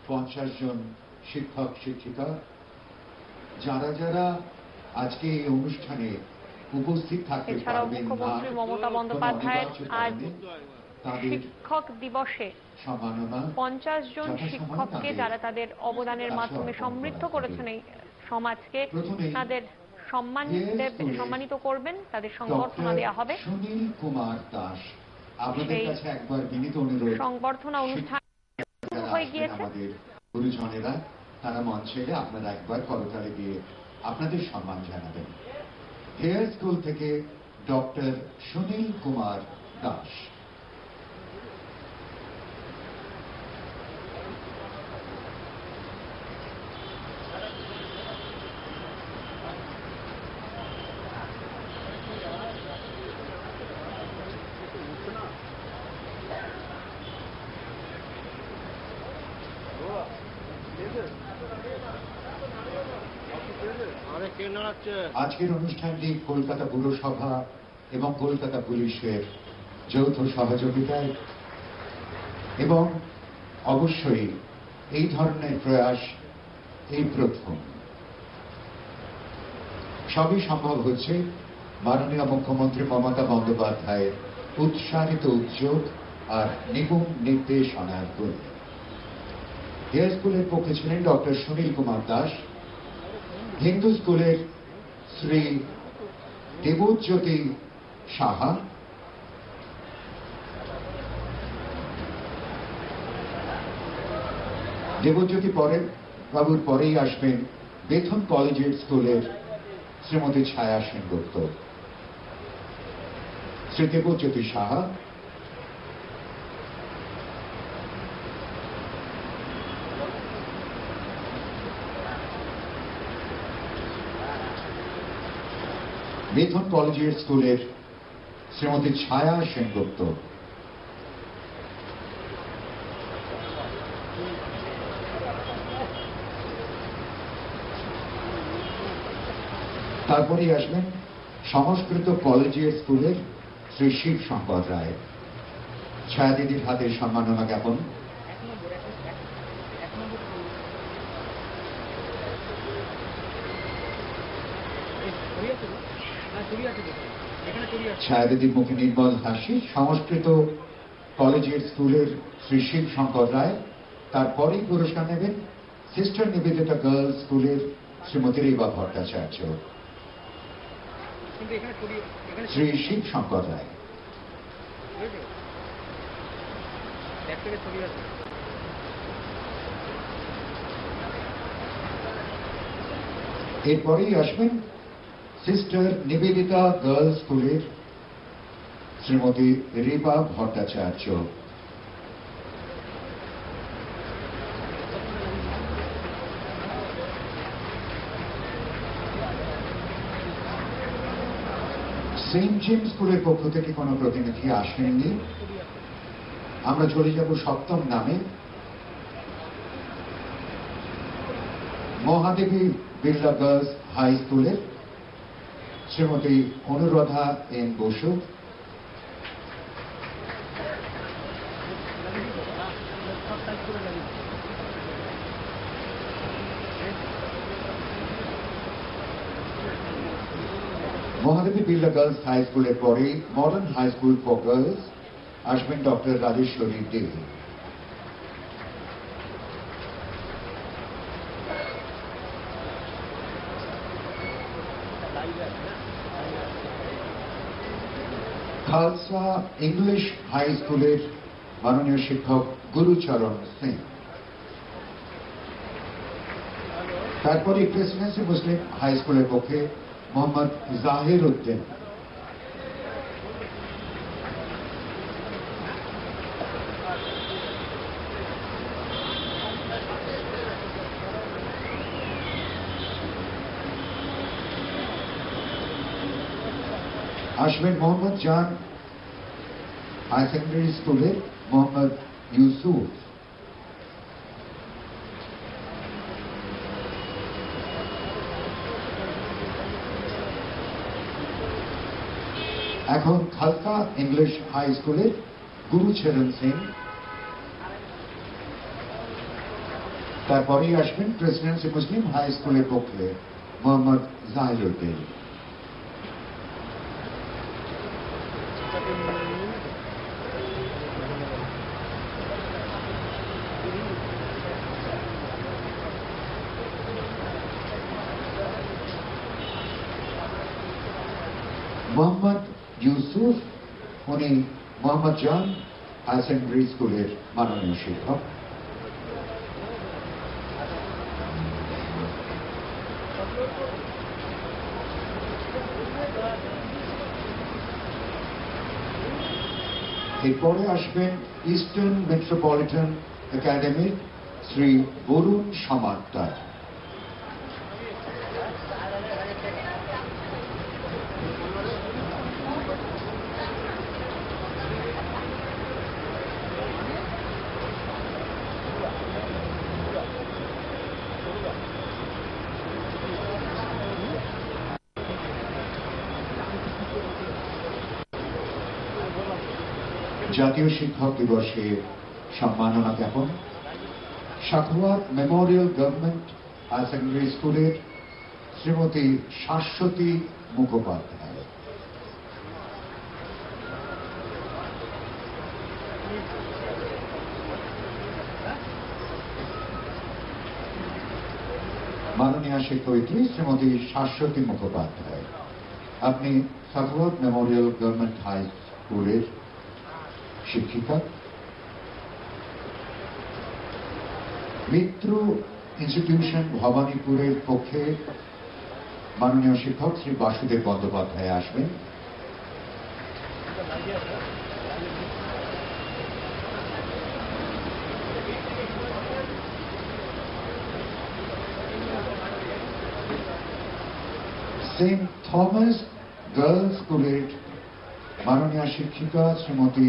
50 জন শিক্ষক শিক্ষিকা যারা যারা আজকে এই অনুষ্ঠানে উপস্থিত থাকতে পারবেন না, মুখ্যমন্ত্রী মমতা বন্দ্যোপাধ্যায়ের আজ শিক্ষক দিবসে 50 জন শিক্ষককে যারা তাদের অবদানের মাধ্যমে সমৃদ্ধ করেছেন এই সমাজকে, তাদের সম্মানিত করবেন, তাদের সংবর্ধনা দেওয়া হবে। সুনীল কুমার দাস, আপনাদের কাছে একবার বিনীত অনুরোধ, সংবর্ধনা অনুষ্ঠান শুরু হয়ে গিয়েছে। আমাদের গুরুজনেরা তারা মঞ্চে এলে আপনারা একবার করতালি দিয়ে আপনাদের সম্মান জানাবেন। হেয়ার স্কুল থেকে ডক্টর সুনীল কুমার দাস। আজকের অনুষ্ঠানটি কলকাতা পুরসভা এবং কলকাতা পুলিশের যৌথ সহযোগিতায় এবং অবশ্যই এই ধরনের প্রয়াস এই প্রথম। সবই সম্ভব হচ্ছে মাননীয় মুখ্যমন্ত্রী মমতা বন্দ্যোপাধ্যায়ের উৎসাহিত উদ্যোগ আর নিপুণ নির্দেশনার ফলে। হেয়ার স্কুলের পক্ষে ছিলেন ডক্টর সুনীল কুমার দাস, হিন্দু স্কুলের শ্রী দেবজ্যোতি সাহা, দেবজ্যোতি বাবুর পরেই আসবেন বেথুন কলেজিয়েট স্কুলের শ্রীমতী ছায়া সেনগুপ্ত। শ্রী দেবজ্যোতি সাহা, বেথুন কলেজিয়েট স্কুলের শ্রীমতী ছায়া সেনগুপ্ত, তারপরেই আসবেন সংস্কৃত কলেজিয়েট স্কুলের শ্রী শিব শঙ্কর রায়। ছায়া দিদির হাতে সম্মাননা জ্ঞাপন। ছায়া দিদির মুখে নির্মল হাসি। সংস্কৃত কলেজিয়েট স্কুলের শ্রী শিব শঙ্কর রায়। তারপরেই পুরস্কার নেবেন সিস্টার নিবেদিতা গার্লস স্কুলের শ্রীমতী রেবা ভট্টাচার্য। শ্রী শিব শঙ্কর রায়। এরপরেই আসবেন সিস্টার নিবেদিতা গার্লস স্কুলের শ্রীমতী রেবা ভট্টাচার্য। সেন্ট জেমস স্কুলের পক্ষ থেকে কোনো প্রতিনিধি আসেননি। আমরা চলে যাব সপ্তম নামে। মহাদেবী বিড়লা গার্লস হাই স্কুলের Shrimati Anuradha N Basu. Mahadevi Birla girls high স্কুলের পরে modern high school for girls আসবেন doctor Rajeshwari Dey. Khalsa English high স্কুলের মাননীয় শিক্ষক গুরুচরণ সিং। তারপরে প্রেসিডেন্সি মুসলিম হাই স্কুলের পক্ষে মোহাম্মদ জাহির উদ্দিন। আসবেন মোহাম্মদ জান হাই সেকেন্ডারি স্কুলের মোহাম্মদ ইউসুফ। এখন খালসা ইংলিশ হাই স্কুলের গুরুচরণ সিং। তারপরেই আসবেন প্রেসিডেন্সি মুসলিম হাই স্কুলের পক্ষে মোহাম্মদ জাহিরুদ্দিন। মোহাম্মদ ইউসুফ, উনি মোহাম্মদ জান হায়ার সেকেন্ডারি স্কুলের মাননীয় শিক্ষক। এরপরে আসবেন ইস্টার্ন মেট্রোপলিটন একাডেমির শ্রী বরুণ সমাদ্দার। জাতীয় শিক্ষক দিবসে সম্মাননা জ্ঞাপন Sakhawat memorial government higher secondary স্কুলের শ্রীমতী শাশ্বতী মুখোপাধ্যায়। মাননীয় শিক্ষয়িত্রী শ্রীমতী শাশ্বতী মুখোপাধ্যায়, আপনি সাখাওয়াত মেমোরিয়াল গভর্নমেন্ট হাই স্কুলের শিক্ষিকা। মিত্র ইনস্টিটিউশন ভবানীপুরের পক্ষে মাননীয় শিক্ষক শ্রী বাসুদেব বন্দ্যোপাধ্যায় আসবেন। সেন্ট থমাস গার্লস স্কুলের মাননীয় শিক্ষিকা শ্রীমতী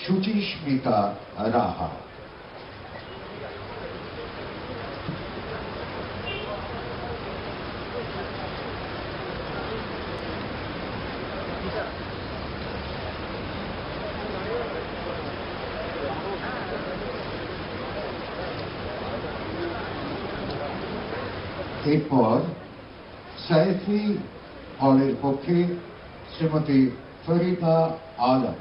সুচিস্মিতা রাহা। এরপর সাইফি হলের পক্ষে শ্রীমতী ফরিদা আলম।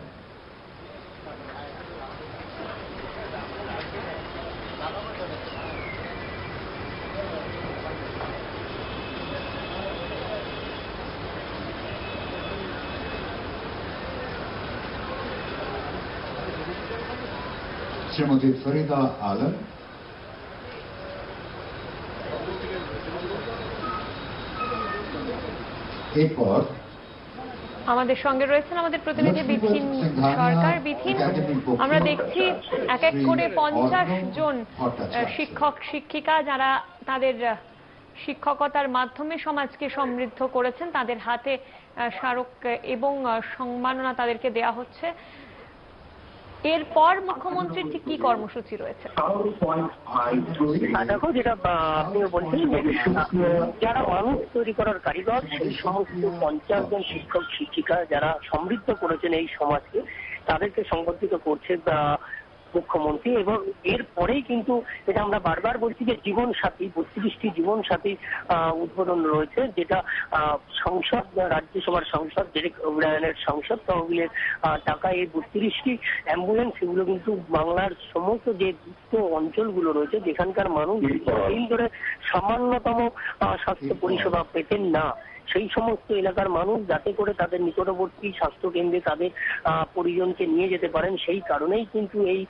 শ্রীমতী ফরিদা আলম এরপর আমাদের সঙ্গে রয়েছেন আমাদের প্রতিনিধি বিথিন সরকার। বিথিন, আমরা দেখছি এক এক করে 50 জন শিক্ষক শিক্ষিকা যারা তাদের শিক্ষকতার মাধ্যমে সমাজকে সমৃদ্ধ করেছেন, তাদের হাতে স্মারক এবং সম্মাননা তাদেরকে দেয়া হচ্ছে। এরপর মুখ্যমন্ত্রীর ঠিক কি কর্মসূচি রয়েছে? দেখো, যেটা আপনিও বলছেন, যারা মানুষ তৈরি করার কারিগর, সেই সমস্ত 50 জন শিক্ষক শিক্ষিকা যারা সমৃদ্ধ করেছেন এই সমাজকে, তাদেরকে সংবর্ধিত করছে মুখ্যমন্ত্রী। এবং এরপরেই কিন্তু এটা আমরা বারবার বলছি যে জীবন সাথী, 32টি জীবন সাথী উদ্বোধন রয়েছে, যেটা সংসদ, রাজ্যসভার সংসদ, ডেরেক ওব্রায়ানের সংসদ তহবিলের টাকা এই 32টি অ্যাম্বুলেন্স, এগুলো কিন্তু বাংলার সমস্ত যে দুস্থ অঞ্চলগুলো রয়েছে, যেখানকার মানুষ দিন ধরে সামান্যতম স্বাস্থ্য পরিষেবা পেতেন না, সেই সমস্ত এলাকার মানুষ যাতে করে তাদের নিকটবর্তী স্বাস্থ্য কেন্দ্রে তাদের পরিজনকে নিয়ে যেতে পারেন, সেই কারণেই কিন্তু এই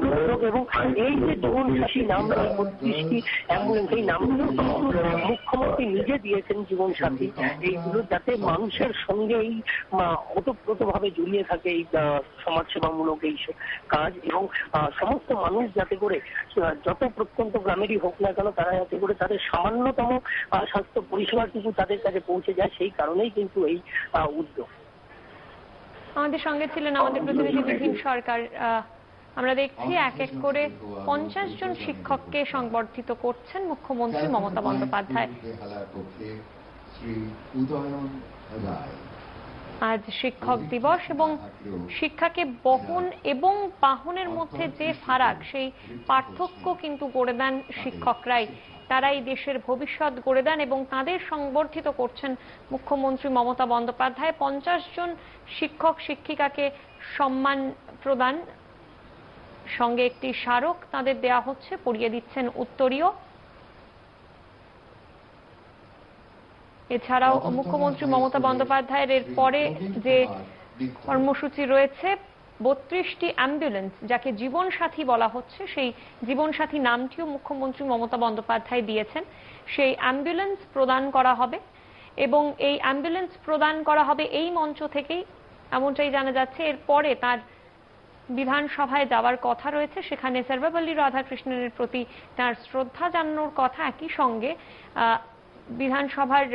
উদ্যোগ। এবং এই যে জীবন সাথী নাম, এই 32টি অ্যাম্বুলেন্স, এই নামগুলো মুখ্যমন্ত্রী নিজে দিয়েছেন জীবন সাথী, এইগুলো যাতে মানুষের সঙ্গে এই ওতপ্রোতভাবে জড়িয়ে থাকে এই সমাজসেবামূলক এই কাজ, এবং সমস্ত মানুষ যাতে করে যত প্রত্যন্ত গ্রামেরই হোক না কেন, তারা যাতে করে তাদের সামান্যতম স্বাস্থ্য পরিষেবাটুকু তাদের কাছে পৌঁছে যায়, সেই কারণেই কিন্তু এই উদ্যোগ। আমাদের সঙ্গে ছিলেন আমাদের প্রতিনিধি বিথিন সরকার। আমরা দেখছি এক এক করে 50 জন শিক্ষককে সংবর্ধিত করছেন মুখ্যমন্ত্রী মমতা বন্দ্যোপাধ্যায়। আজ শিক্ষক দিবস এবং শিক্ষাকে বহন এবং বাহনের মধ্যে যে ফারাক, সেই পার্থক্য কিন্তু গড়ে দেন শিক্ষকরাই। তারাই দেশের ভবিষ্যৎ গড়ে দেন এবং তাদের সংবর্ধিত করছেন মুখ্যমন্ত্রী মমতা বন্দ্যোপাধ্যায়। 50 জন শিক্ষক শিক্ষিকাকে সম্মান প্রদান, সঙ্গে একটি স্মারক তাদের দেয়া হচ্ছে, পরিয়ে দিচ্ছেন উত্তরীয়। এছাড়াও মুখ্যমন্ত্রী মমতা বন্দ্যোপাধ্যায়ের এর পরে যে কর্মসূচি রয়েছে, 32টি অ্যাম্বুলেন্স, যাকে জীবনসাথী বলা হচ্ছে, সেই জীবনসাথী নামটিও মুখ্যমন্ত্রী মমতা বন্দ্যোপাধ্যায় দিয়েছেন। সেই অ্যাম্বুলেন্স প্রদান করা হবে এবং এই অ্যাম্বুলেন্স প্রদান করা হবে এই মঞ্চ থেকেই, এমনটাই জানা যাচ্ছে। এরপরে তার বিধানসভায় যাওয়ার কথা রয়েছে, সেখানে সর্বপল্লী রাধাকৃষ্ণনের প্রতি তার শ্রদ্ধা জানানোর কথা। একই সঙ্গে বিধানসভার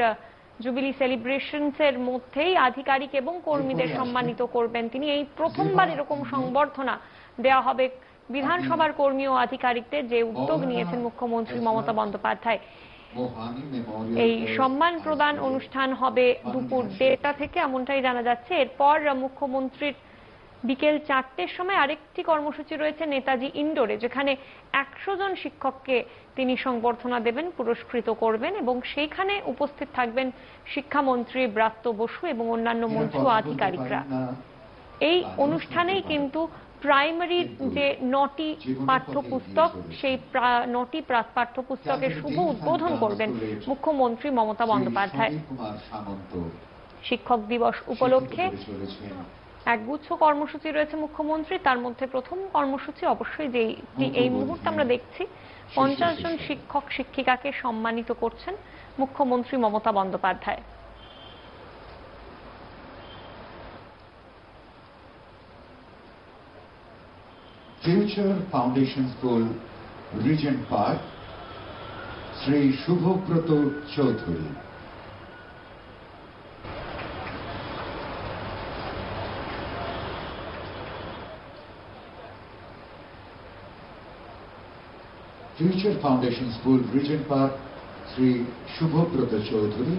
জুবিলি সেলিব্রেশনস এর মধ্যেই আধিকারিক এবং কর্মীদের সম্মানিত করবেন তিনি। এই প্রথমবার এরকম সংবর্ধনা দেওয়া হবে বিধানসভার কর্মী ও আধিকারিকদের, যে উদ্যোগ নিয়েছেন মুখ্যমন্ত্রী মমতা বন্দ্যোপাধ্যায়। এই সম্মান প্রদান অনুষ্ঠান হবে দুপুর 1:30 থেকে, এমনটাই জানা যাচ্ছে। এরপর মুখ্যমন্ত্রীর বিকেল 4টের সময় আরেকটি কর্মসূচি রয়েছে নেতাজি ইন্ডোরে, যেখানে 100 জন শিক্ষককে তিনি সংবর্ধনা দেবেন, পুরস্কৃত করবেন এবং সেইখানে উপস্থিত থাকবেন শিক্ষামন্ত্রী ব্রাত্য বসু এবং অন্যান্য মন্ত্রী ও আধিকারিকরা। এই অনুষ্ঠানেই কিন্তু প্রাইমারির যে 9টি পাঠ্যপুস্তক, সেই 9টি পাঠ্যপুস্তকের শুভ উদ্বোধন করবেন মুখ্যমন্ত্রী মমতা বন্দ্যোপাধ্যায়। শিক্ষক দিবস উপলক্ষে একগুচ্ছ কর্মসূচি রয়েছে মুখ্যমন্ত্রী। তার মধ্যে প্রথম কর্মসূচি অবশ্যই যেটি এই মুহূর্তে আমরা দেখছি, 50 জন শিক্ষক শিক্ষিকাকে সম্মানিত করছেন মুখ্যমন্ত্রী Mamata Bandyopadhyay. Future foundation school, Regent park, Shri Subhabrata Chowdhury. Future foundation school, Regent park, Shri Subhabrata Chowdhury.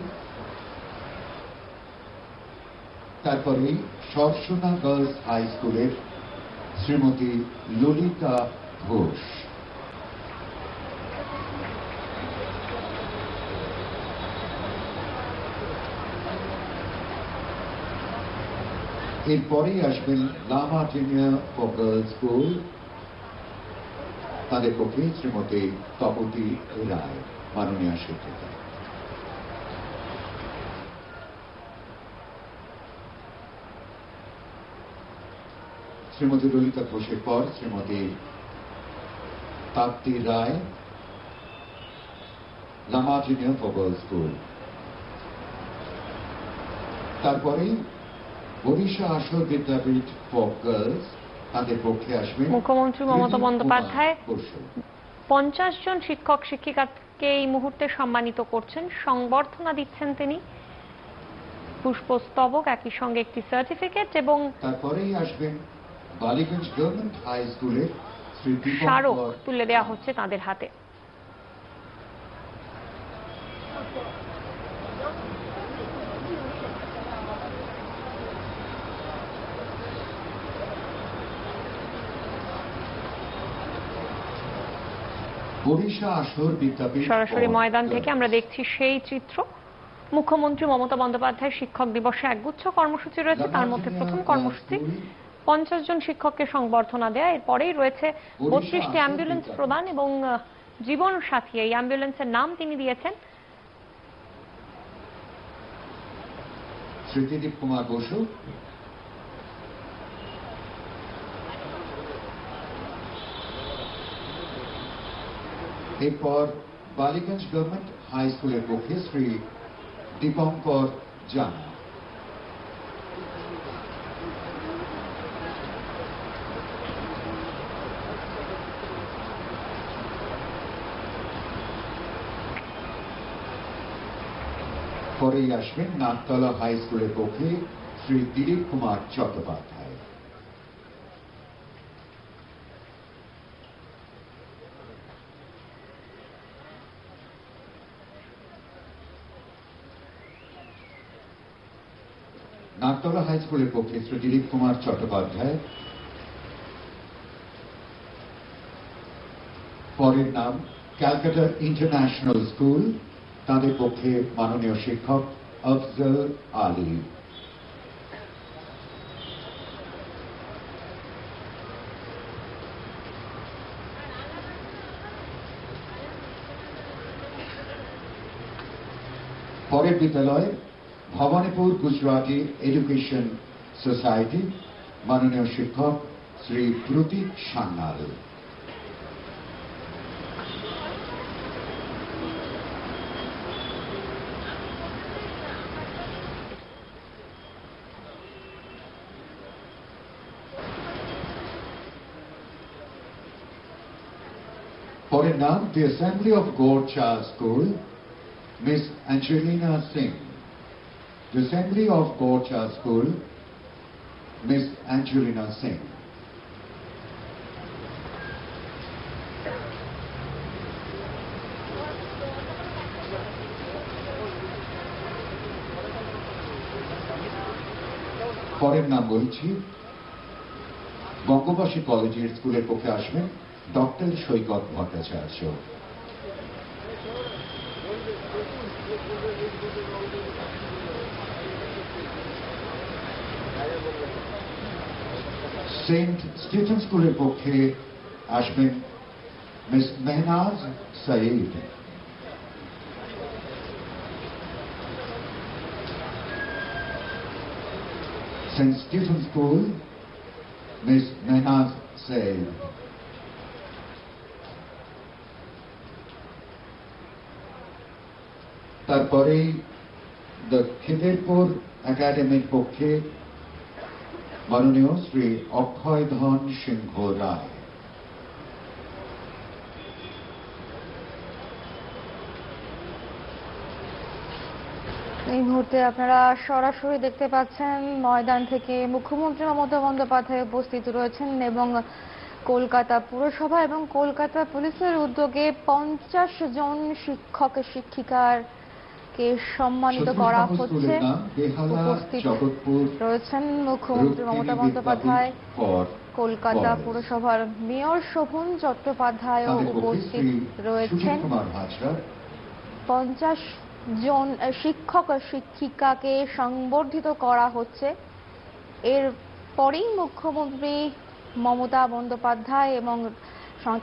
তারপরেই সরসোনা গার্লস হাই স্কুলের শ্রীমতী ললিতা ঘোষ। এরপরেই আসবেন Lama junior for girls school, তাদের পক্ষে শ্রীমতী তপতী রায়, মাননীয় শিক্ষিকা। শ্রীমতী ললিতা ঘোষের পর Shrimati Tapti Roy, Lama junior for girls school. তারপরেই ওড়িশা আসর বিদ্যাপীঠ ফর গার্লস, তাদের পক্ষে আসবেন মুখ্যমন্ত্রী মমতা বন্দ্যোপাধ্যায়। 50 জন শিক্ষক শিক্ষিকাকে এই মুহূর্তে সম্মানিত করছেন, সংবর্ধনা দিচ্ছেন তিনি, পুষ্পস্তবক, একই সঙ্গে একটি সার্টিফিকেট এবং তারপরেই আসবেন বালিগঞ্জ গভর্নমেন্ট হাই স্কুলের স্মারক তুলে দেওয়া হচ্ছে তাদের হাতে। সরাসরি ময়দান থেকে আমরা দেখছি সেই চিত্র। মুখ্যমন্ত্রী মমতা বন্দ্যোপাধ্যায় শিক্ষক দিবসে একগুচ্ছ কর্মসূচি রয়েছে, তার মধ্যে প্রথম কর্মসূচি 50 জন শিক্ষককে সংবর্ধনা দেয়া। এরপরেই রয়েছে 32টি অ্যাম্বুলেন্স প্রদান এবং জীবন সাথী, এই অ্যাম্বুলেন্সের নাম তিনি দিয়েছেন স্মৃতিদীপ কুমার বসু। এরপর বালিগঞ্জ গভর্নমেন্ট হাই স্কুলের পক্ষে শ্রী দীপঙ্কর জানা। পরেই আসবেন নাগতলা হাই স্কুলের পক্ষে শ্রী দিলীপ কুমার চট্টোপাধ্যায়। নাগতলা হাই স্কুলের পক্ষে শ্রী দিলীপ কুমার চট্টোপাধ্যায়। পরের নাম ক্যালকাটা ইন্টারন্যাশনাল স্কুল, তাদের পক্ষে মাননীয় শিক্ষক আফজল আলী। পরের বিদ্যালয় ভবানীপুর গুজরাটি এডুকেশন সোসাইটি, মাননীয় শিক্ষক শ্রী প্রতীক সান্যাল। পরের নাম the assembly of Gorcha school, miss Angelina Singh. The Assembly of Gorcha School, Miss Angelina Singh. পরের নাম বলছি, বঙ্গবাসী কলেজের স্কুলের পক্ষে আসবেন doctor Saikat Bhattacharya. Saint Stephen স্কুলের পক্ষে আসবেন miss Mehnaz Saeed. Saint Stephen school, miss Mehnaz Saeed. তারপরেই দ্য খিদেরপুর একাডেমির পক্ষে মাননীয় শ্রী অক্ষয় ধন সিংহ রায়। এই মুহূর্তে আপনারা সরাসরি দেখতে পাচ্ছেন ময়দান থেকে মুখ্যমন্ত্রী মমতা বন্দ্যোপাধ্যায় উপস্থিত রয়েছেন এবং কলকাতা পুরসভা এবং কলকাতা পুলিশের উদ্যোগে 50 জন শিক্ষক শিক্ষিকার কে সম্মানিত করা হচ্ছে। উপস্থিত রয়েছেন মুখ্যমন্ত্রী মমতা বন্দ্যোপাধ্যায়, কলকাতা পুরসভার মেয়র শোভন চট্টোপাধ্যায় উপস্থিত রয়েছেন। 50 জন শিক্ষক শিক্ষিকাকে সংবর্ধিত করা হচ্ছে। এর পরেই মুখ্যমন্ত্রী মমতা বন্দ্যোপাধ্যায় এবং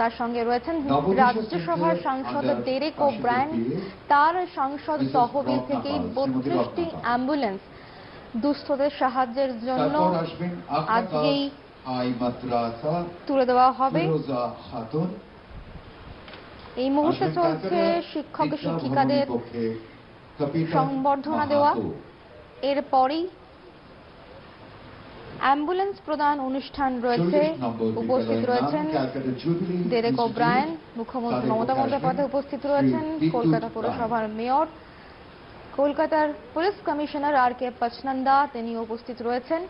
তার সঙ্গে রয়েছেন রাজ্যসভার সাংসদ ডেরেক ওব্রায়ান। তার সাংসদ তহবিল থেকে 32টি অ্যাম্বুলেন্স দুস্থদের সাহায্যের জন্য আজকেই তুলে দেওয়া হবে। এই মুহূর্তে চলছে শিক্ষক শিক্ষিকাদের সংবর্ধনা দেওয়া। এরপরই অ্যাম্বুলেন্স প্রদান অনুষ্ঠান রয়েছে। উপস্থিত রয়েছেন ডেরেক ওব্রায়ান, মুখ্যমন্ত্রী মমতা বন্দ্যোপাধ্যায় উপস্থিত রয়েছেন, কলকাতা পুরসভার মেয়র, কলকাতার পুলিশ কমিশনার আর কে পচনন্দা তিনি উপস্থিত রয়েছেন।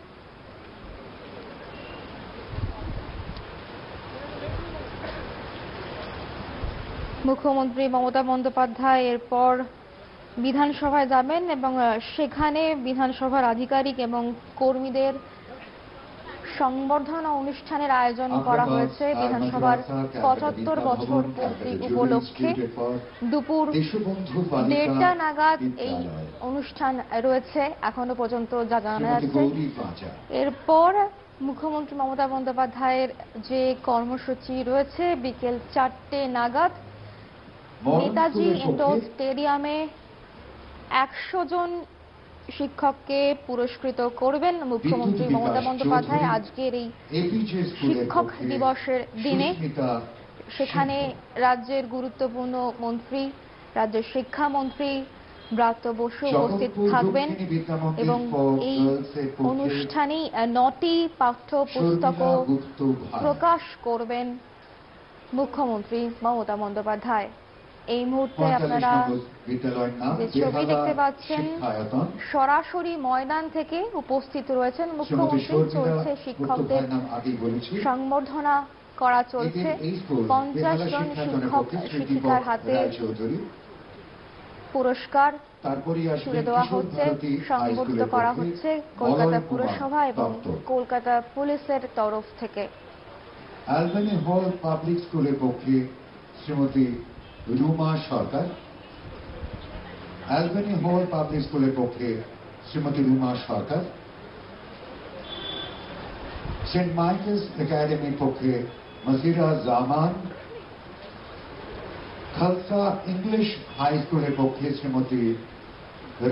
মুখ্যমন্ত্রী মমতা বন্দ্যোপাধ্যায় এরপর বিধানসভায় যাবেন এবং সেখানে বিধানসভার আধিকারিক এবং কর্মীদের সংবর্ধনা অনুষ্ঠানের আয়োজন করা হয়েছে। বিধানসভার 75 বছর পূর্তি উপলক্ষে দুপুর 1:30 নাগাদ এই অনুষ্ঠান রয়েছে এখনো পর্যন্ত যা জানা যাচ্ছে। এরপর মুখ্যমন্ত্রী মমতা বন্দ্যোপাধ্যায়ের যে কর্মসূচি রয়েছে বিকেল 4টে নাগাদ নেতাজি ইন্ডোর স্টেডিয়ামে 100 জন শিক্ষককে পুরস্কৃত করবেন মুখ্যমন্ত্রী মমতা বন্দ্যোপাধ্যায় আজকের এই শিক্ষক দিবসের দিনে। সেখানে রাজ্যের গুরুত্বপূর্ণ মন্ত্রী, রাজ্যের শিক্ষামন্ত্রী ব্রাত্য বসু উপস্থিত থাকবেন এবং এই অনুষ্ঠানেই 9টি পাঠ্যপুস্তকও প্রকাশ করবেন মুখ্যমন্ত্রী মমতা বন্দ্যোপাধ্যায়। এই মুহূর্তে আপনারা যে ছবি দেখতে পাচ্ছেন সরাসরি ময়দান থেকে উপস্থিত রয়েছেন মুখ্যমন্ত্রী। চলছে শিক্ষকদের সংবর্ধনা করা চলছে। 50 জন শিক্ষক শিক্ষিকার হাতে পুরস্কার তারপরই তুলে দেওয়া হচ্ছে, সংবর্ধিত করা হচ্ছে কলকাতা পুরসভা এবং কলকাতা পুলিশের তরফ থেকে। অ্যালবানি হল পাবলিক স্কুলের পক্ষে শ্রীমতী রুমা সরকার, অ্যালবানি হল পাবলিক স্কুলের পক্ষে শ্রীমতী রুমা সরকার, সেন্ট মাইকেলস একাডেমির পক্ষে মসিরা জামান, খালসা ইংলিশ হাই স্কুলের পক্ষে শ্রীমতী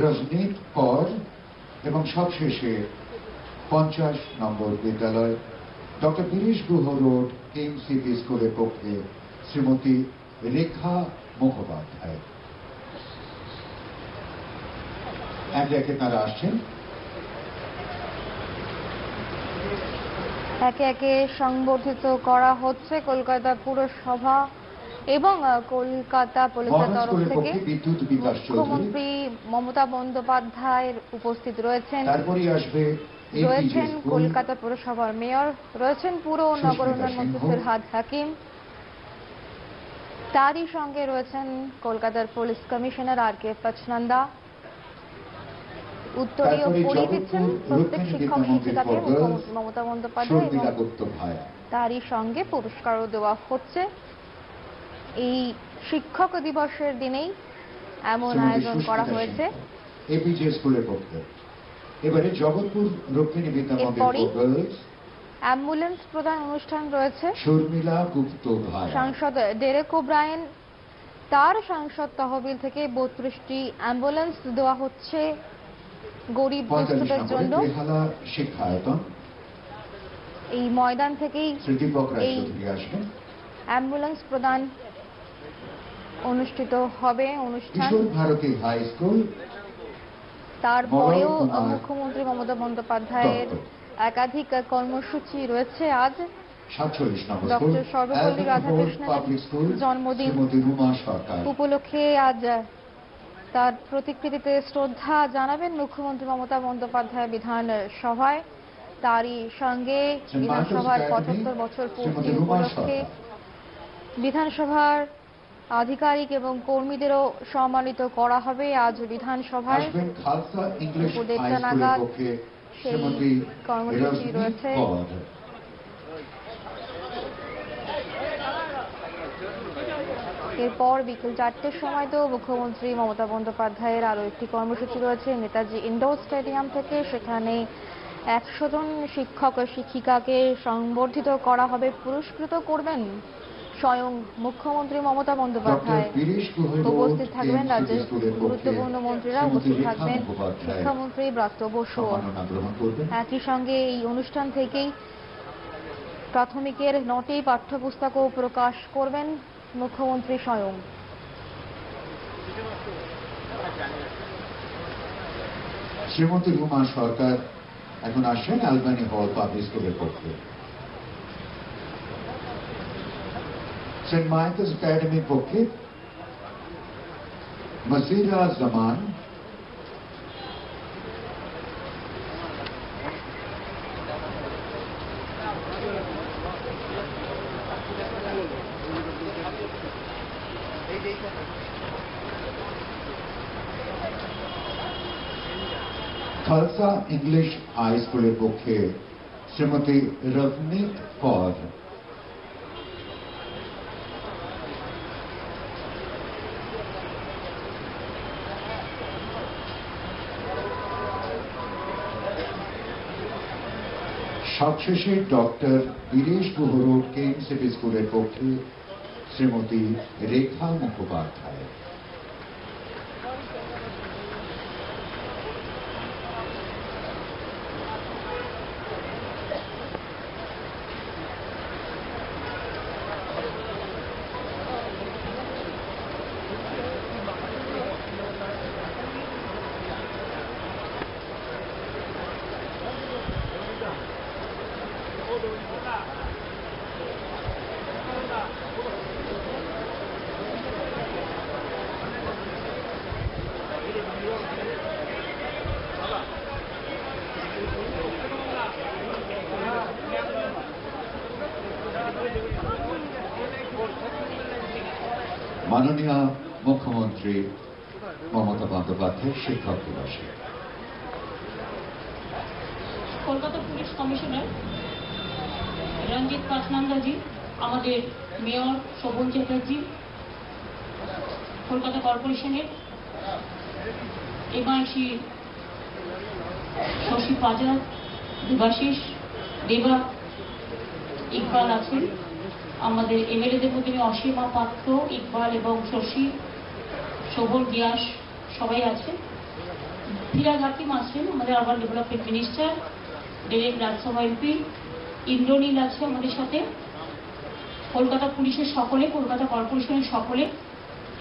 রজনীত কর এবং সবশেষে 50 নম্বর বিদ্যালয় ডক্টর গিরিশ গুহ রোড কেএমসিপি স্কুলের পক্ষে শ্রীমতী রেখা মুখোপাধ্যায়। একে একে তারা আসছেন। একে একে সংবর্ধিত করা হচ্ছে কলকাতা পুরসভা এবং কলকাতা পুলিশের তরফ থেকে। বিদ্যুৎ বিকাশ মুখ্যমন্ত্রী মমতা বন্দ্যোপাধ্যায় উপস্থিত রয়েছেন, তারপরে আসবে রয়েছেন কলকাতা পুরসভার মেয়র, রয়েছেন পুর ও নগর উন্নয়ন মন্ত্রী ফিরহাদ হাকিম, তারই সঙ্গে রয়েছেন কলকাতার পুলিশ কমিশনার আর.কে পচনন্দা। উত্তরীয় পরিয়ে দিচ্ছেন প্রত্যেক শিক্ষক শিক্ষিকাকে মুখ্যমন্ত্রী মমতা বন্দ্যোপাধ্যায় এবং তারই সঙ্গে পুরস্কারও দেওয়া হচ্ছে। এই শিক্ষক দিবসের দিনেই এমন আয়োজন করা হয়েছে। এপিজে স্কুলের পক্ষে এবারে জগৎপুর রক্ষিণী বিদ্যা মন্দির অ্যাম্বুলেন্স প্রদান অনুষ্ঠান রয়েছে। শর্মিলা গুপ্ত ভাই, সাংসদ ডেরেক ওব্রায়েন, তার সাংসদ তহবিল থেকে 32টি অ্যাম্বুলেন্স দেওয়া হচ্ছে গরিব দুস্থদের জন্য। শিক্ষায়তন এই ময়দান থেকেই এই অ্যাম্বুলেন্স প্রদান অনুষ্ঠিত হবে অনুষ্ঠান। ভারতী হাই স্কুল, তারপরেও মুখ্যমন্ত্রী মমতা বন্দ্যোপাধ্যায়ের একাধিক কর্মসূচি রয়েছে। আজ ডক্টর সর্বপল্লী রাধাকৃষ্ণনের জন্মদিন উপলক্ষে আজ তার প্রতিকৃতিতে শ্রদ্ধা জানাবেন মুখ্যমন্ত্রী মমতা বন্দ্যোপাধ্যায় বিধানসভায়। তারই সঙ্গে বিধানসভার 75 বছর পূর্তি উপলক্ষে বিধানসভার আধিকারিক এবং কর্মীদেরও সম্মানিত করা হবে আজ বিধানসভায়। 1:30 নাগাদ সেই কর্মসূচি রয়েছে। এরপর বিকেল 4টের সময় তো মুখ্যমন্ত্রী মমতা বন্দ্যোপাধ্যায়ের আরো একটি কর্মসূচি রয়েছে নেতাজি ইন্ডোর স্টেডিয়াম থেকে। সেখানে 100 জন শিক্ষক ও শিক্ষিকাকে সংবর্ধিত করা হবে, পুরস্কৃত করবেন স্বয়ং মুখ্যমন্ত্রী মমতা বন্দ্যোপাধ্যায়। উপস্থিত থাকবেন রাজ্যের গুরুত্বপূর্ণ মন্ত্রীরা, উপস্থিত থাকবেন শিক্ষামন্ত্রী ব্রাত্য বসু। একই সঙ্গে এই অনুষ্ঠান থেকেই প্রাথমিকের 9টি পাঠ্যপুস্তকও প্রকাশ করবেন মুখ্যমন্ত্রী স্বয়ং। শ্রীমতী রুমা সরকার এখন আসছেন অ্যালবানি হল পাবলিক স্কুলের পক্ষে। সেন্ট মাইকেলস একাডেমির পক্ষে মসিরা জামান, খালসা ইংলিশ হাই স্কুলের পক্ষে শ্রীমতী রজনীত কর, সবশেষে ডক্টর গিরিশ গুহ রোড কেএমসিপি স্কুলের পক্ষে শ্রীমতী রেখা মুখোপাধ্যায়। মাননীয় মুখ্যমন্ত্রী মমতা বন্দ্যোপাধ্যায়ের শিক্ষক দিবসে। কলকাতা পুলিশ কমিশনার রঞ্জিত পাচনান্দাজি, আমাদের মেয়র শোভন চ্যাটার্জি, কলকাতা কর্পোরেশনের এমআইসি শশী পাজা, দেবাশিস, দেবা, ইকবাল আছেন, আমাদের এমএলএ দেবতিনী অসীমা পাত্র, ইকবাল এবং শশী, শোভন গিয়াস সবাই আছে। ফিরাজ হাকিম আছেন, আমাদের urban development minister, Derek Rajya Sabha MP, Indranil আছে আমাদের সাথে, কলকাতা পুলিশের সকলে, কলকাতা কর্পোরেশনের সকলে,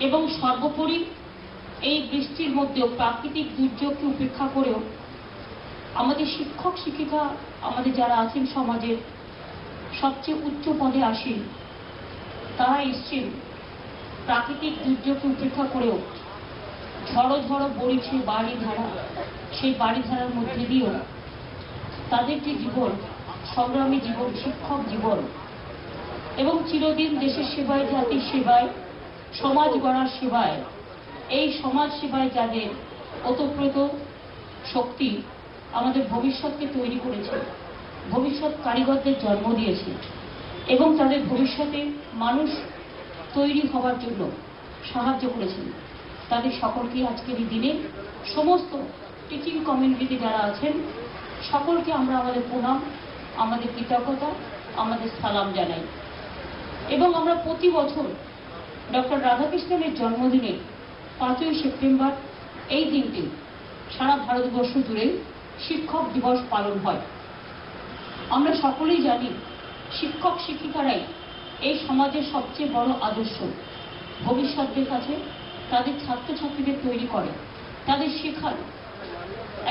এবং সর্বোপরি এই বৃষ্টির মধ্যেও প্রাকৃতিক দুর্যোগকে উপেক্ষা করেও আমাদের শিক্ষক শিক্ষিকা, আমাদের যারা আছেন সমাজের সবচেয়ে উচ্চ পদে আসেন, তারা এসছেন প্রাকৃতিক দুর্যোগকে উপেক্ষা করেও। ঝড়ো ঝড়ো বইছে বাড়িধারা, সেই বাড়িধারার মধ্যে দিয়েও তাদের যে জীবন, সংগ্রামী জীবন, শিক্ষক জীবন, এবং চিরদিন দেশের সেবায়, জাতির সেবায়, সমাজ গড়ার সেবায়, এই সমাজ সেবায় যাদের ওতপ্রোত শক্তি আমাদের ভবিষ্যৎকে তৈরি করেছে, ভবিষ্যৎ কারিগরদের জন্ম দিয়েছে এবং তাদের ভবিষ্যতে মানুষ তৈরি হওয়ার জন্য সাহায্য করেছেন, তাদের সকলকে আজকের এই দিনে সমস্ত টিচিং কমিউনিটিতে যারা আছেন সকলকে আমরা আমাদের প্রণাম, আমাদের কৃতজ্ঞতা, আমাদের সালাম জানাই। এবং আমরা প্রতি বছর ডক্টর রাধাকৃষ্ণনের জন্মদিনে 5ই সেপ্টেম্বর এই দিনটি সারা ভারতবর্ষ জুড়ে শিক্ষক দিবস পালন হয়। আমরা সকলেই জানি শিক্ষক শিক্ষিকারাই এই সমাজের সবচেয়ে বড় আদর্শ। ভবিষ্যতের কাছে তাদের ছাত্রছাত্রীদের তৈরি করে, তাদের শেখান।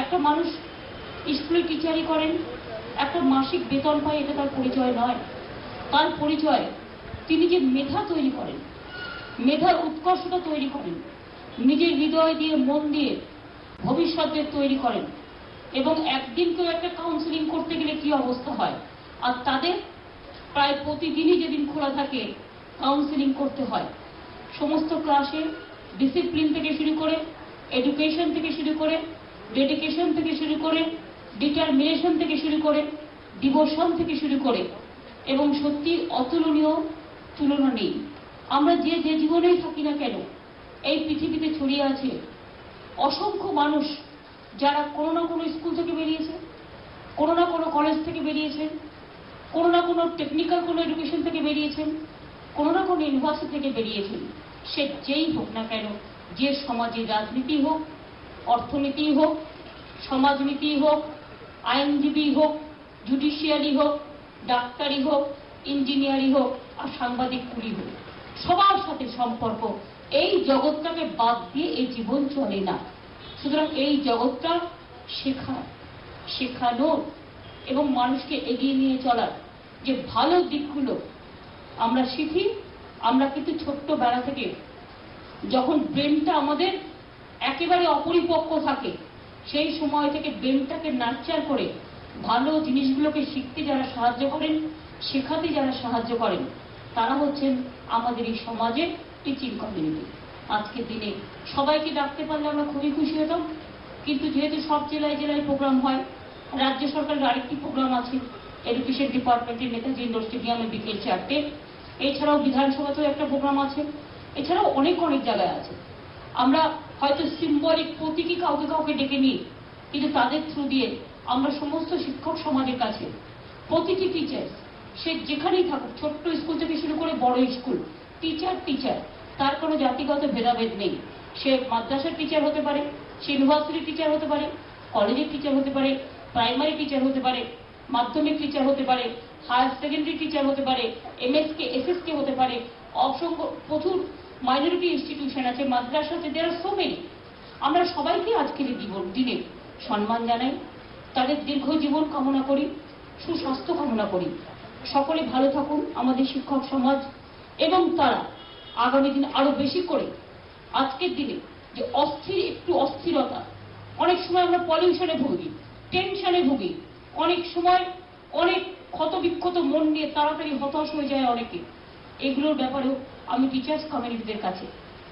একটা মানুষ স্কুলে টিচারই করেন, একটা মাসিক বেতন পায়, এটা তার পরিচয় নয়। তার পরিচয় তিনি যে মেধা তৈরি করেন, মেধার উৎকর্ষতা তৈরি করেন, নিজের হৃদয় দিয়ে, মন দিয়ে ভবিষ্যতের তৈরি করেন। এবং একদিন কেউ একটা কাউন্সিলিং করতে গেলে কি অবস্থা হয়, আর তাদের প্রায় প্রতিদিনই যেদিন খোলা থাকে কাউন্সিলিং করতে হয়। সমস্ত ক্লাসে ডিসিপ্লিন থেকে শুরু করে, এডুকেশন থেকে শুরু করে, ডেডিকেশন থেকে শুরু করে, ডিটারমিনেশন থেকে শুরু করে, ডিভোশন থেকে শুরু করে, এবং সত্যি অতুলনীয়, তুলনা নেই। আমরা যে যে জীবনেই থাকি না কেন, এই পৃথিবীতে ছড়িয়ে আছে অসংখ্য মানুষ যারা কোনো না কোনো স্কুল থেকে বেরিয়েছে, কোনো না কোনো কলেজ থেকে বেরিয়েছেন, কোনো না কোনো টেকনিক্যাল কোনো এডুকেশন থেকে বেরিয়েছেন, কোনো না কোনো ইউনিভার্সিটি থেকে বেরিয়েছেন। সে যেই হোক না কেন, যে সমাজে রাজনীতি হোক, অর্থনীতি হোক, সমাজনীতি হোক, আইনজীবী হোক, জুডিশিয়ারি হোক, ডাক্তারি হোক, ইঞ্জিনিয়ারি হোক, আর সাংবাদিক কুলি হোক, সবার সাথে সম্পর্ক। এই জগৎটাকে বাদ দিয়ে এই জীবন চলে না। সুতরাং এই জগৎটা শেখানোর এবং মানুষকে এগিয়ে নিয়ে চলার যে ভালো দিকগুলো আমরা শিখি। আমরা কিন্তু ছোট্টবেলা থেকে যখন ব্রেনটা আমাদের একেবারে অপরিপক্ক থাকে, সেই সময় থেকে ব্রেনটাকে নার্চার করে ভালো জিনিসগুলোকে শিখতে যারা সাহায্য করেন, শেখাতে যারা সাহায্য করেন, তারা হচ্ছেন আমাদের এই সমাজের টিচিং কমিউনিটি। আজকের দিনে সবাইকে ডাকতে পারলে আমরা খুবই খুশি হতাম, কিন্তু যেহেতু সব জেলায় জেলায় প্রোগ্রাম হয়, রাজ্য সরকারের আরেকটি প্রোগ্রাম আছে এডুকেশন ডিপার্টমেন্টের নেতাজি ইন্ডোর স্টেডিয়ামে বিকেল 4টে, এছাড়াও বিধানসভাতেও একটা প্রোগ্রাম আছে, এছাড়াও অনেক অনেক জায়গায় আছে। আমরা হয়তো সিম্বলিক প্রতীকী কাউকে কাউকে ডেকে নিই, কিন্তু তাদের থ্রু দিয়ে আমরা সমস্ত শিক্ষক সমাজের কাছে প্রতিটি টিচার, সে যেখানেই থাকুক, ছোট্ট স্কুল থেকে শুরু করে বড় স্কুল, টিচার, তার কোনো জাতিগত ভেদাভেদ নেই। সে মাদ্রাসার টিচার হতে পারে, সে ইউনিভার্সিটির টিচার হতে পারে, কলেজের টিচার হতে পারে, প্রাইমারি টিচার হতে পারে, মাধ্যমিক টিচার হতে পারে, হায়ার সেকেন্ডারি টিচার হতে পারে, এমএসকে এসএসকে হতে পারে। অসংখ্য প্রচুর মাইনরিটি ইনস্টিটিউশন আছে, মাদ্রাসা আছে, দেয়ার আর সো মেনি। আমরা সবাইকে আজকের এই দিনে সম্মান জানাই, তাদের দীর্ঘ জীবন কামনা করি, সুস্বাস্থ্য কামনা করি। সকলে ভালো থাকুন আমাদের শিক্ষক সমাজ, এবং তারা আগামী দিন আরো বেশি করে আজকের দিনে যে একটু অস্থিরতা, অনেক সময় আমরা পলিউশনে ভুগি, টেনশনে ভুগি, অনেক সময় অনেক ক্ষতবিক্ষত মন নিয়ে তাড়াতাড়ি হতাশ হয়ে যায় অনেকে। এগুলোর ব্যাপারেও আমি টিচার্স কমিউনিটিদের কাছে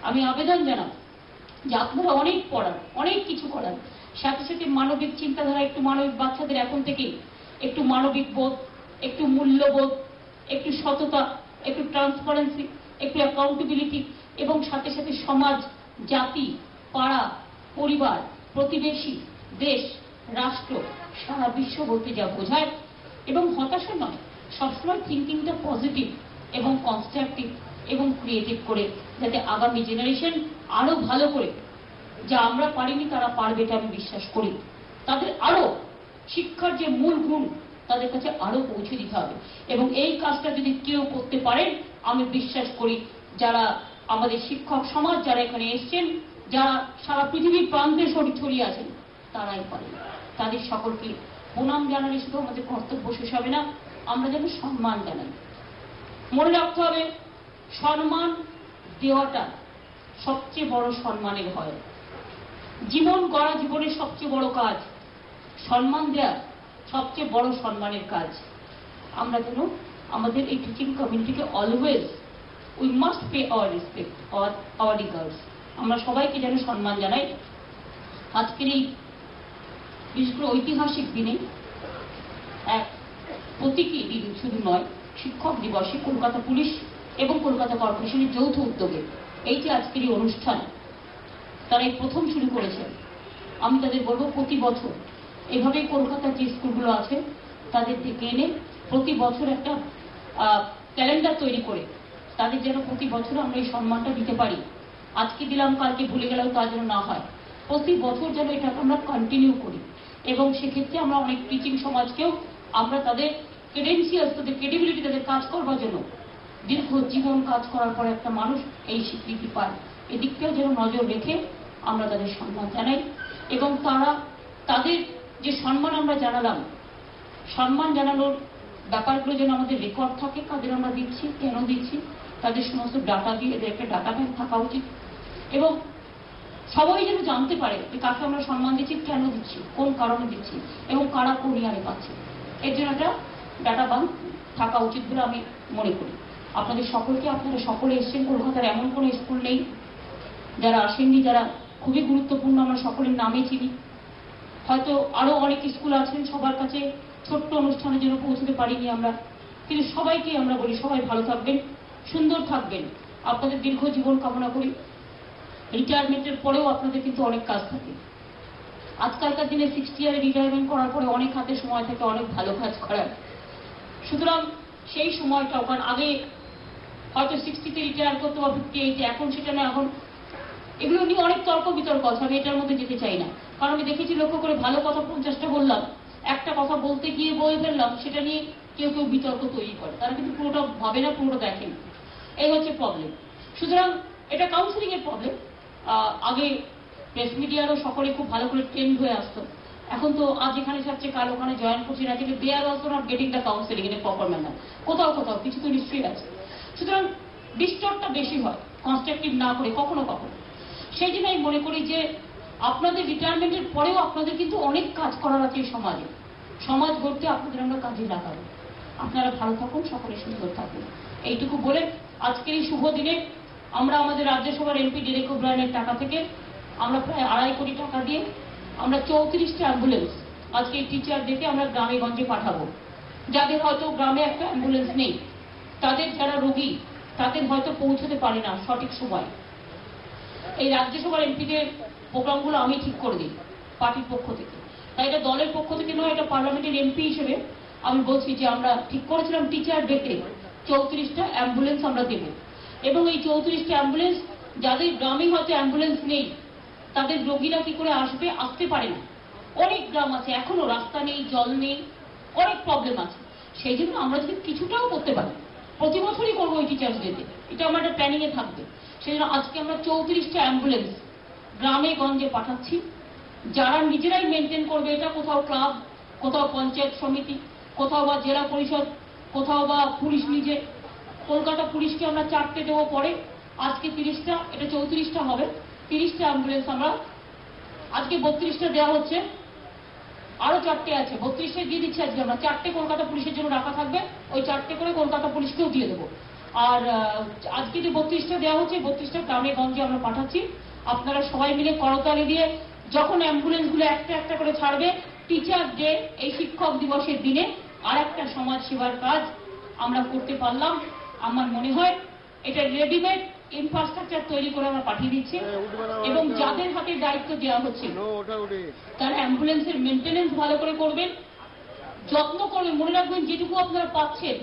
আমি আবেদন জানাব, যে আপনারা অনেক পড়ান, অনেক কিছু করান, সাথে সাথে মানবিক চিন্তাধারা, একটু মানবিক বাচ্চাদের এখন থেকেই একটু মানবিক বোধ, একটু মূল্যবোধ, একটু সততা, একটু ট্রান্সপারেন্সি, একটু অ্যাকাউন্টেবিলিটি, এবং সাথে সাথে সমাজ, জাতি, পাড়া, পরিবার, প্রতিবেশী, দেশ, রাষ্ট্র, সারা বিশ্ব বলতে যা বোঝায়, এবং হতাশা নয়, সবসময় থিঙ্কিংটা পজিটিভ এবং কনস্ট্রাকটিভ এবং ক্রিয়েটিভ করে, যাতে আগামী জেনারেশন আরো ভালো করে, যা আমরা পারিনি তারা পারবে এটা আমি বিশ্বাস করি। তাদের আরো শিক্ষার যে মূল গুণ তাদের কাছে আরো পৌঁছে দিতে হবে, এবং এই কাজটা যদি কেউ করতে পারেন আমি বিশ্বাস করি যারা আমাদের শিক্ষক সমাজ, যারা এখানে এসছেন, যারা সারা পৃথিবীর প্রান্তে ছড়িয়ে আছেন, তারাই পারে। তাদের সকলকে প্রণাম জানালে শুধু আমাদের কর্তব্য শেষ হবে না, আমরা যেন সম্মান জানাই। মনে রাখতে হবে, সম্মান দেওয়াটা সবচেয়ে বড় সম্মানের হয়। জীবন গড়া জীবনের সবচেয়ে বড় কাজ, সম্মান দেওয়া সবচেয়ে বড় সম্মানের কাজ। আমরা যেন আমাদের এই টিচিং কমিউনিটিকে always we must pay our respect, our regards. আমরা সবাইকে যেন সম্মান জানাই। আজকের এই বিশেষ করে ঐতিহাসিক দিনে এক প্রতীকী দিন শুধু নয়, শিক্ষক দিবসে কলকাতা পুলিশ এবং কলকাতা কর্পোরেশনের যৌথ উদ্যোগে এই যে আজকের এই অনুষ্ঠান তারা এই প্রথম শুরু করেছেন। আমি তাদের বলবো প্রতি বছর এভাবে কলকাতার যে স্কুলগুলো আছে তাদের ডেকে এনে প্রতি বছর একটা ক্যালেন্ডার তৈরি করে তাদের যেন প্রতি বছর আমরা এই সম্মানটা দিতে পারি। আজকে দিলাম কালকে ভুলে গেলেও তা যেন না হয়, প্রতি বছর যেন এটাকে আমরা কন্টিনিউ করি, এবং সেক্ষেত্রে আমরা অনেক টিচিং সমাজকেও আমরা তাদের ক্রেডেন্সিয়ালস, তাদের ক্রেডিবিলিটি, তাদের কাজ করবার জন্য দীর্ঘ জীবন কাজ করার পর একটা মানুষ এই স্বীকৃতি পায়, এদিকটাও যেন নজর রেখে আমরা তাদের সম্মান জানাই। এবং তারা তাদের যে সম্মান আমরা জানালাম, সম্মান জানানোর ব্যাপারগুলো যেন আমাদের রেকর্ড থাকে, কাদের আমরা দিচ্ছি, কেন দিচ্ছি, তাদের সমস্ত ডাটা দিয়ে এদের একটা ডাটা ব্যাংক থাকা উচিত, এবং সবাই যেন জানতে পারে যে কাকে আমরা সম্মান দিচ্ছি, কেন দিচ্ছি, কোন কারণে দিচ্ছি, এবং কারা কোন ইয়ারে পাচ্ছে। এর জন্য একটা ডাটা ব্যাংক থাকা উচিত বলে আমি মনে করি। আপনাদের সকলকে, আপনারা সকলে এসছেন, কলকাতার এমন কোনো স্কুল নেই যারা আসেননি, যারা খুবই গুরুত্বপূর্ণ, আমরা সকলের নামে চিনি। হয়তো আরো অনেক স্কুল আছেন, সবার কাছে ছোট্ট অনুষ্ঠানের জন্য পৌঁছতে পারিনি আমরা, কিন্তু সবাইকে আমরা বলি সবাই ভালো থাকবেন, সুন্দর থাকবেন, আপনাদের দীর্ঘ জীবন কামনা করি। রিটায়ারমেন্টের পরেও আপনাদের কিন্তু অনেক কাজ থাকে। আজকালকার দিনে 60 ইয়ারে রিটায়ারমেন্ট করার পরে অনেক হাতে সময় থাকে অনেক ভালো কাজ করার। সুতরাং সেই সময়টা, কারণ আগে হয়তো 60-তে রিটায়ার করতে বা 58-এ, এখন সেটা না। এখন এগুলো নিয়ে অনেক তর্ক বিতর্ক আছে, আমি এটার মধ্যে যেতে চাই না। কারণ আমি দেখেছি লক্ষ্য করে, ভালো কথা 50টা বললাম, একটা কথা বলতে গিয়ে বলে ফেললাম, সেটা নিয়ে কেউ কেউ বিতর্ক তৈরি করে, তারা কিন্তু পুরোটা ভাবে না, পুরোটা দেখেন। এই হচ্ছে প্রবলেম। সুতরাং এটা কাউন্সিলিং এর প্রবলেম। আগে প্রেস মিডিয়ারও সকলে খুব ভালো করে ট্রেন্ড হয়ে আসতো, এখন তো আজ এখানে থাকছে কাল ওখানে জয়েন করছে না, কিন্তু they are also not getting the counselling in a proper manner. কোথাও কোথাও কিছু তো নিশ্চয়ই আছে। সুতরাং ডিস্টর্বটা বেশি হয় কনস্ট্রাকটিভ না করে কখনো কখনো। সেই জন্য আমি মনে করি যে আপনাদের রিটায়ারমেন্টের পরেও আপনাদের কিন্তু অনেক কাজ করার আছে এই সমাজে। সমাজ গড়তে আপনাদের আমরা কাজে লাগাবো। আপনারা ভালো থাকুন, সকলে সুন্দর থাকুন, এইটুকু বলে আজকের এই শুভ দিনে আমরা আমাদের রাজ্যসভার এমপি ডেরেক ওব্রায়েনের টাকা থেকে আমরা প্রায় 2.5 কোটি টাকা দিয়ে আমরা 34টা অ্যাম্বুলেন্স আজকে এই টিচার দেখে আমরা গ্রামে গঞ্জে পাঠাবো। যাদের হয়তো গ্রামে একটা অ্যাম্বুলেন্স নেই, তাদের যারা রোগী তাদের হয়তো পৌঁছতে পারে না সঠিক সময়। এই রাজ্যসভার এমপিদের প্রোগ্রামগুলো আমি ঠিক করে দিই পার্টির পক্ষ থেকে, তাই এটা দলের পক্ষ থেকে নয়, এটা পার্লামেন্টের এমপি হিসেবে আমি বলছি যে আমরা ঠিক করেছিলাম টিচার ডেকে 34টা অ্যাম্বুলেন্স আমরা দেব। এবং এই 34টা অ্যাম্বুলেন্স, যাদের গ্রামে হয়তো অ্যাম্বুলেন্স নেই, তাদের রোগীরা কি করে আসবে, আসতে পারে না, অনেক গ্রাম আছে এখনো রাস্তা নেই, জল নেই, অনেক প্রবলেম আছে। সেই জন্য আমরা যদি কিছুটাও করতে পারি, প্রতি বছরই করবো ওই টিচার্স ডেতে, এটা আমার একটা প্ল্যানিং এ থাকবে। সেই জন্য আজকে আমরা 34টা অ্যাম্বুলেন্স গ্রামে গঞ্জে পাঠাচ্ছি, যারা নিজেরাই মেনটেন করবে এটা। কোথাও ক্লাব, কোথাও পঞ্চায়েত সমিতি, কোথাও বা জেলা পরিষদ, কোথাও বা পুলিশ নিজে। কলকাতা পুলিশকে আমরা 4টে দেবো পরে, আজকে 30টা, এটা 34টা হবে। 30টা অ্যাম্বুলেন্স আমরা আজকে 32টা দেওয়া হচ্ছে, আরো 4টে আছে, 32টে দিয়ে দিচ্ছি আজকে আমরা। 4টে কলকাতা পুলিশের জন্য রাখা থাকবে, ওই 4টে করে কলকাতা পুলিশকেও দিয়ে দেবো। আর আজকে যে 32টা দেওয়া হচ্ছে, 32টা গ্রামে গঞ্জে আমরা পাঠাচ্ছি। আপনারা সবাই মিলে করতালি দিয়ে যখন অ্যাম্বুলেন্সগুলো একটা একটা করে ছাড়বে, টিচার ডে এই শিক্ষক দিবসের দিনে আর একটা সমাজ সেবার কাজ আমরা করতে পারলাম। আমার মনে হয় এটা রেডিমেড ইনফ্রাস্ট্রাকচার তৈরি করে আমরা পাঠিয়ে দিচ্ছি এবং যাদের হাতে দায়িত্ব দেওয়া হচ্ছে তারা অ্যাম্বুলেন্সের মেনটেনেন্স ভালো করে করবেন, যত্ন করবেন। মনে রাখবেন যেটুকু আপনারা পাচ্ছেন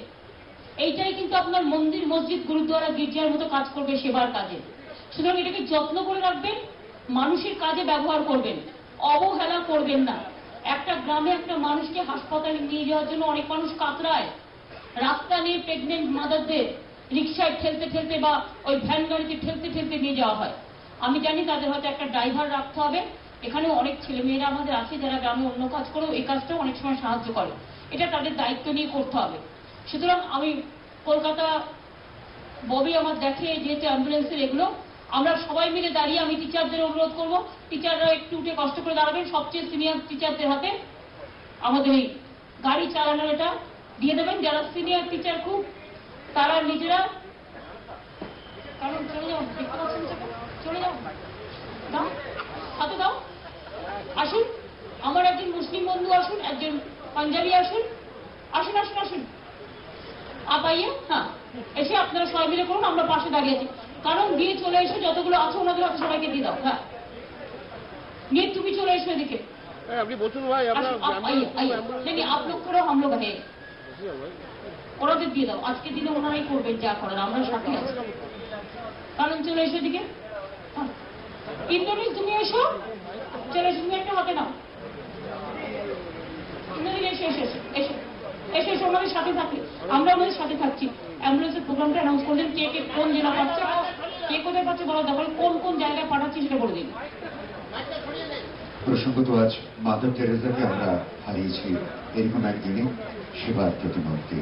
এইটাই কিন্তু আপনার মন্দির, মসজিদ, গুরুদ্বারা, গির্জার মতো কাজ করবে সেবার কাজে। সুতরাং এটাকে যত্ন করে রাখবেন, মানুষের কাজে ব্যবহার করবেন, অবহেলা করবেন না। একটা গ্রামে একটা মানুষকে হাসপাতালে নিয়ে যাওয়ার জন্য অনেক মানুষ কাতরায়, রাস্তা নিয়ে প্রেগনেন্ট মাদারদের রিক্সায় ঠেলতে ঠেলতে বা ওই ভ্যান গাড়িতে ঠেলতে ঠেলতে নিয়ে যাওয়া হয়। আমি জানি তাদের হয়তো একটা ড্রাইভার রাখতে হবে। এখানে অনেক ছেলেমেয়েরা আমাদের আছে যারা গ্রামে অন্য কাজ করেও এই কাজটাও অনেক সময় সাহায্য করে, এটা তাদের দায়িত্ব নিয়ে করতে হবে। সুতরাং আমি কলকাতা ববি আমার দেখে যেহেতু অ্যাম্বুলেন্সের এগুলো, আমরা সবাই মিলে দাঁড়িয়ে আমি টিচারদের অনুরোধ করবো, টিচাররা একটু উঠে কষ্ট করে দাঁড়াবেন। সবচেয়ে সিনিয়র টিচারদের হাতে আমাদের এই গাড়ি চালানোর এটা দিয়ে দেবেন। যারা সিনিয়র টিচার খুব, তারা নিজেরা, কারণ চলে যাও, দেখতে পাচ্ছেন চলে যাও, দাও হাতে দাও। আসুন, আমার একজন মুসলিম বন্ধু আসুন, একজন পাঞ্জাবি আসুন, আসুন আসুন আসুন আপ আইয়ে। হ্যাঁ, এসে আপনারা সবাই মিলে করুন, আমরা পাশে দাঁড়িয়ে আছি। কারণ দিয়ে চলে এসে যতগুলো আছে ওনাদের হাতে সবাইকে দিয়ে দাও। হ্যাঁ, নিয়ে তুমি চলে এসো এদিকে। আপনি বলুন ভাই, आप लोग करो, हम लोग है, ওনাদের দিয়ে দাও। আজকের দিনে ওনারাই করবেন যা করার, আমরা সাথে আছি। কারণ চলে এসো এদিকে, ইন্দ্রনীল তুমি এসো, চলে এসো, তুমি একটা হাতে নাও। ইন্দ্রনীল এসো এসো এসো এসো এসো এসো, ওনাদের সাথে থাকলে আমরা ওনাদের সাথে থাকছি। অ্যাম্বুলেন্সের প্রোগ্রামটা অ্যানাউন্স করলেন, কে কে কোন জেলা পাচ্ছে, কে কোথায় পাচ্ছে বলা দরকার, কোন কোন জায়গায় পাঠাচ্ছি সেটা বলে দিন। প্রসঙ্গত আজ মাদার টেরেসাকে আমরা হারিয়েছি এরকম একদিনে সেবার প্রতিমূর্তি।